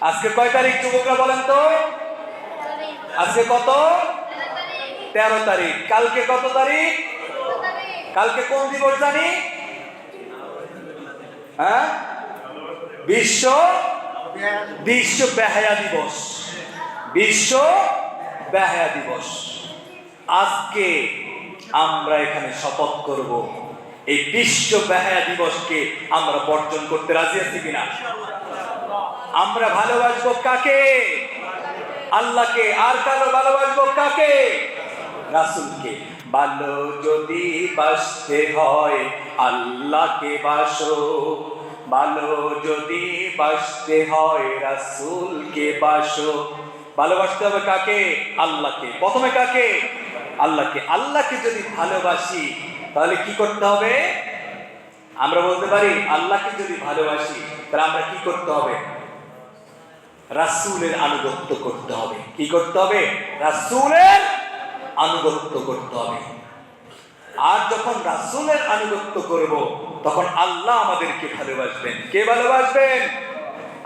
আজকে কয় তারিখ যুবকরা বলেন তো? আজকে কত? 13 তারিখ। কালকে কত তারিখ? কালকে কোন দিবস জানি? হ্যাঁ, বিশ্ব বেহায়া দিবস। বিশ্ব বেহায়া দিবস। আজকে আমরা এখানে শপথ করব, এই বিশ্ব বেহায়া দিবসকে আমরা বর্জন করতে রাজি আছি কিনা? আমরা ভালোবাসবো কাকে? আল্লাহকে। আর কারো ভালোবাসবো কাকে? রাসূলকে। ভালো যদি বাসতে হয় আল্লাহকে বাসো, ভালো যদি বাসতে হয় রাসূলকে বাসো। ভালোবাসতে হবে কাকে? আল্লাহকে। প্রথমে কাকে? আল্লাহকে। আল্লাহকে যদি ভালোবাসি তাহলে কি করতে হবে? আমরা বলতে পারি আল্লাহকে যদি ভালোবাসি তাহলে আমরা কি করতে হবে? রাসূলের আনুগত্য করতে হবে। কি করতে হবে? রাসূলের আনুগত্য করতে হবে। আর যখন রাসূলের আনুগত্য করব তখন আল্লাহ আমাদেরকে ভালোবাসবেন। কে ভালোবাসবেন?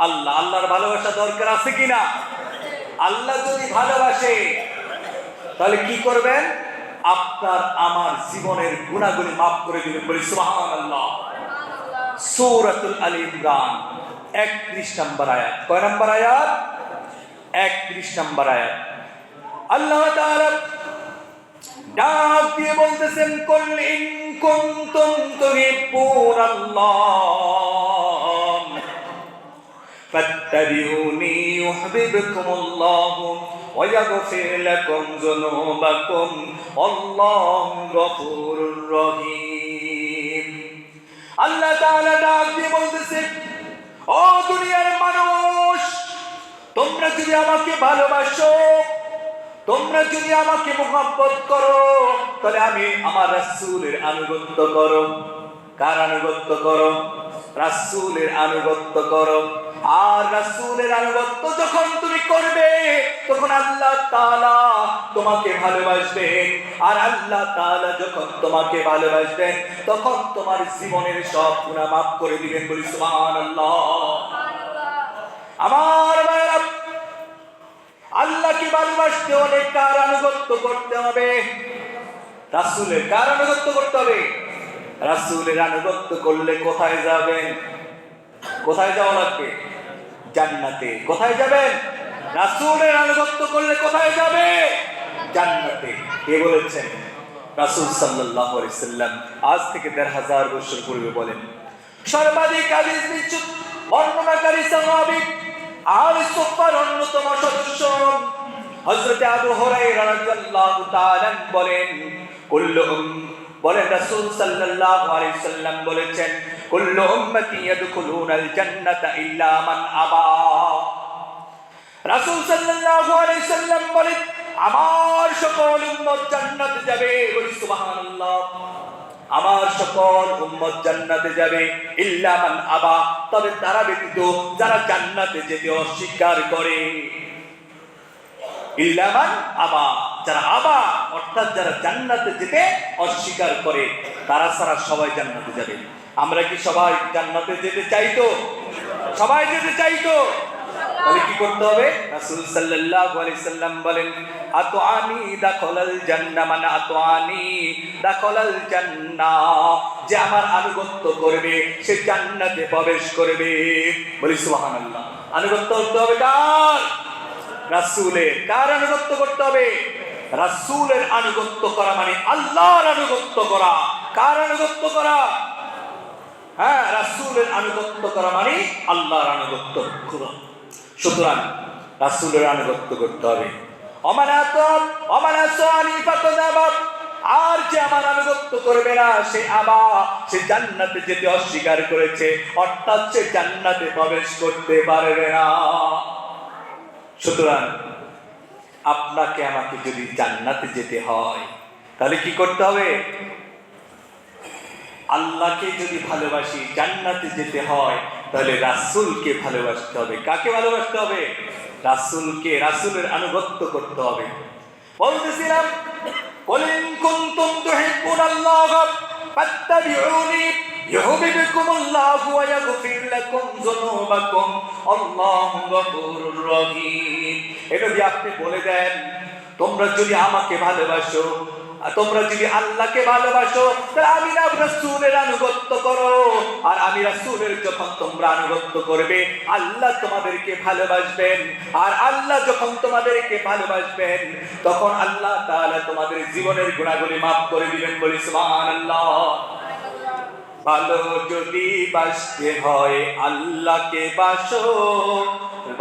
আল্লাহ। আল্লাহর ভালোবাসা দরকার আছে কিনা? আল্লাহ যদি ভালোবাসে তাহলে কি করবেন? আপনার আমার জীবনের গুনাহগুলি মাফ করে দিবেন। বলি সুবহানাল্লাহ। সূরাতুল আলী ইমরান 31 নম্বর আয়াত। কয় নম্বর আয়াত? 31 নম্বর আয়াত। আল্লাহ তাআলা ডাক দিয়ে বলতেছেন, কুল ইন কুনতুম তুহিব্বুনাল্লাহ ফাত্তাবিউনি ইউহিব্বুকুমুল্লাহু ওয়া ইয়াগফির লাকুম যুনুবাকুম আল্লাহু গফুরুর রহিম। আল্লাহ তাআলা ডাক দিয়ে বলতেছেন, ও দুনিয়ার মানুষ, তোমরা যদি আমাকে ভালোবাসো, তোমরা যদি আমাকে মুহাব্বত করো, তাহলে আমি আমার রাসূলের আনুগত্য করো। কার আনুগত্য করো? রাসূলের আনুগত্য করো। আর রাসূলের আনুগত্য যখন তুমি করবে তখন আল্লাহ তাআলা তোমাকে ভালোবাসবেন। আর আল্লাহ তাআলা যখন তোমাকে ভালোবাসবেন তখন তোমার জীবনের সব গুনাহ মাফ করে দিবেন। বলি সুবহানাল্লাহ। আমার ভাইরা, আল্লাহকে ভালোবাসতে হলে কার আনুগত্য করতে হবে? রাসূলের। কার আনুগত্য করতে হবে? রাসূলের আনুগত্য করলে কোথায় যাবেন? কোথায় যাওয়া লাগবে? জান্নাতে। কোথায় যাবেন? রাসূলের আনুগত্য করলে কোথায় যাবে? জান্নাতে। কে বলেছেন? রাসূল সাল্লাল্লাহু আলাইহি সাল্লাম আজ থেকে ১৫০০ বছর পূর্বে বলেন। সর্বাধিক হাদিস বর্ণনাকারী সাহাবী আলে সুফার অন্যতম সদস্য হযরত আবু হুরায়রা রাদিয়াল্লাহু তাআলা বলেন রাসূল সাল্লাল্লাহু আলাইহি সাল্লাম বলেছেন, কুল্লু উম্মতি ইয়াদখুলুনাল জান্নাতা ইল্লা মান আবা। রাসূল সাল্লাল্লাহু আলাইহি সাল্লাম বলেন, আমার সকল উম্মত জান্নাতে যাবে। বলি সুবহানাল্লাহ। আমার সকল উম্মত জান্নাতে যাবে ইল্লা মান আবা, তবে তারা ব্যতীত যারা জান্নাতে যেতে অস্বীকার করে। ইল্লা মান আবা, যারা আবা অর্থাৎ যারা জান্নাতে যেতে অস্বীকার করে, তারা ছাড়া সবাই জান্নাতে যাবে। আমরা কি সবাই জান্নাতে যেতে চাইতো? সবাই যেতে চাইতো। তাহলে কি করতে হবে? রাসূল সাল্লাল্লাহু আলাইহি সাল্লাম বলেন, আতআনি দাখালাল জান্নাহ, মান আতআনি দাখালাল জান্নাহ, যে আমার আনুগত্য করবে সে জান্নাতে প্রবেশ করবে। বলি সুবহানাল্লাহ। আনুগত্য করতে হবে কার? রাসূলের। কার আনুগত্য করতে হবে? রাসূলের আনুগত্য করা মানে আল্লাহর আনুগত্য করা। কার আনুগত্য করা? হ্যাঁ, রাসূলের আনুগত্য করা মানে আল্লাহর আনুগত্য করা। সুতরাং রাসূলের আনুগত্য করতে হবে। আর যে আমার আনুগত্য করবে না সে আবা, সে জান্নাতে যেতে অস্বীকার করেছে, অর্থাৎ সে জান্নাতে প্রবেশ করতে পারবে না। সুতরাং আপনাকে আমাকে যদি জান্নাতে যেতে হয় তাহলে কি করতে হবে? আল্লাহকে যদি ভালোবাসি, জান্নাতে যেতে হয়, তাহলে রাসূলকে ভালোবাসতে হবে। কাকে ভালোবাসতে হবে? রাসূলকে। রাসূলের আনুগত্য করতে হবে। বলতেছিলাম, কুল ইন কুনতুম তুহিব্বুনাল্লাহ ফাত্তাবিউনি ইউহিব্বুকুমুল্লাহু ওয়া ইয়াগফির লাকুম যুনুবাকুম আল্লাহু গফুরুর রহিম। এটা যদি আপনি বলে দেন, তোমরা যদি আমাকে ভালোবাসো, আর তোমরা যদি আল্লাহকে ভালোবাসো, তাহলে আমি না রাসূলের আনুগত্য করো, আর আমি রাসূলের যখন তোমরা আনুগত্য করবে, আল্লাহ তোমাদেরকে ভালোবাসবেন, আর আল্লাহ যখন তোমাদেরকে ভালোবাসবেন, তখন আল্লাহ তাআলা তোমাদের জীবনের গুনাহগুলি মাফ করে দিবেন। বলি সুবহানাল্লাহ। ভালো যদি বাসতে হয় আল্লাহকে বাসো,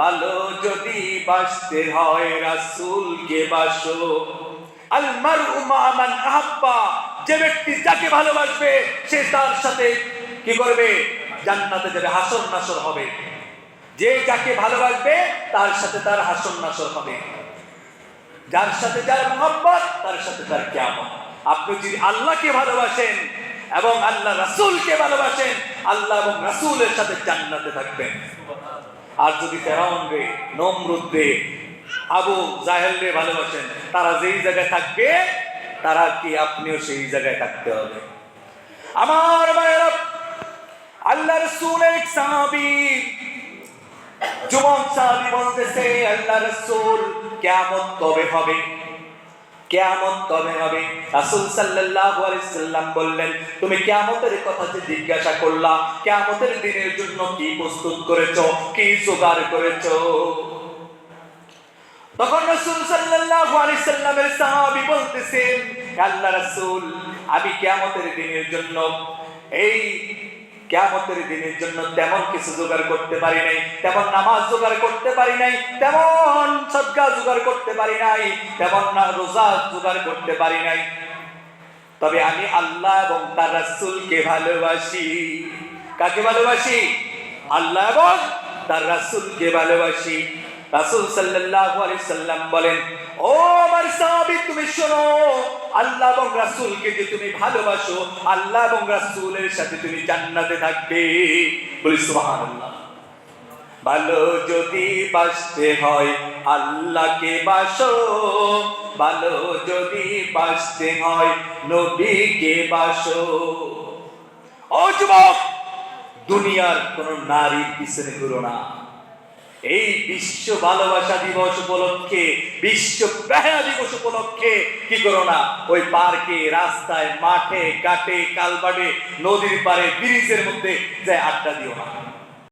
ভালো যদি বাসতে হয় রাসূলকে বাসো। আল মারউ মা মান আহাব্বা, যে ব্যক্তি যাকে ভালোবাসবে সে তার সাথে কি করবে? জান্নাতে যাবে, হাসর নাসর হবে। যে যাকে ভালোবাসবে তার সাথে তার হাসর নাসর হবে। যার সাথে যার মহব্বত তার সাথে তার কিয়ামত। আপনি যদি আল্লাহকে ভালোবাসেন এবং আল্লাহ রাসূলকে ভালোবাসেন, আল্লাহ এবং রাসূলের সাথে জান্নাতে থাকবেন। আর যদি ফেরাউন রে, নমরুদ রে, আবু জাহেল রে ভালোবাসেন, তারা যেই জায়গায় থাকবে, তারা কি আপনিও সেই জায়গায় থাকতে হবে। আমার ভাইরা, আল্লাহ রাসূলের এক সাহাবী, যুবক সাহাবী বলতেছে, আল্লাহ রাসূল কিয়ামত কবে হবে? কিয়ামত কবে হবে? রাসূল সাল্লাল্লাহু আলাইহি সাল্লাম বললেন, তুমি কিয়ামতের কথা যে জিজ্ঞাসা করলা, কিয়ামতের দিনের জন্য কি প্রস্তুত করেছো, কি জোগাড় করেছো? তখন রাসূল সাল্লাল্লাহু আলাইহি সাল্লামের সাহাবী বলতেছেন, আল্লাহ রাসূল, আমি কিয়ামতের দিনের জন্য এই কিয়ামতের দিনের জন্য তেমন কিছু জোগাড় করতে পারি নাই, তেমন নামাজ জোগাড় করতে পারি নাই, তেমন সদকা জোগাড় করতে পারি নাই, তেমন না রোজা জোগাড় করতে পারি নাই। তবে আমি আল্লাহ এবং তার রাসূলকে ভালোবাসি। কাকে ভালোবাসি? আল্লাহ এবং তার রাসূলকে ভালোবাসি। রাসূল সাল্লাল্লাহু আলাইহি সাল্লাম বলেন, ও আমার সাহাবী, তুমি শোনো, আল্লাহ এবং রাসূলকে যে তুমি ভালোবাসো, আল্লাহ এবং রাসূলের সাথে তুমি জান্নাতে থাকবে। বলি সুবহানাল্লাহ। ভালো যদি বাসতে হয় আল্লাহকে বাসো, ভালো যদি বাসতে হয় নবীকে বাসো। ও যুবক, দুনিয়ার কোন নারীর পিছনে ঘুরো না। এই বিশ্ব ভালোবাসা দিবস উপলক্ষে, বিশ্ব প্রেম দিবস উপলক্ষে কি করো না, ওই পার্কে, রাস্তায়, মাঠে, ঘাটে, কালবাটে, নদীর পাড়ে, ব্রিজের মধ্যে যায় আড্ডা দিও না।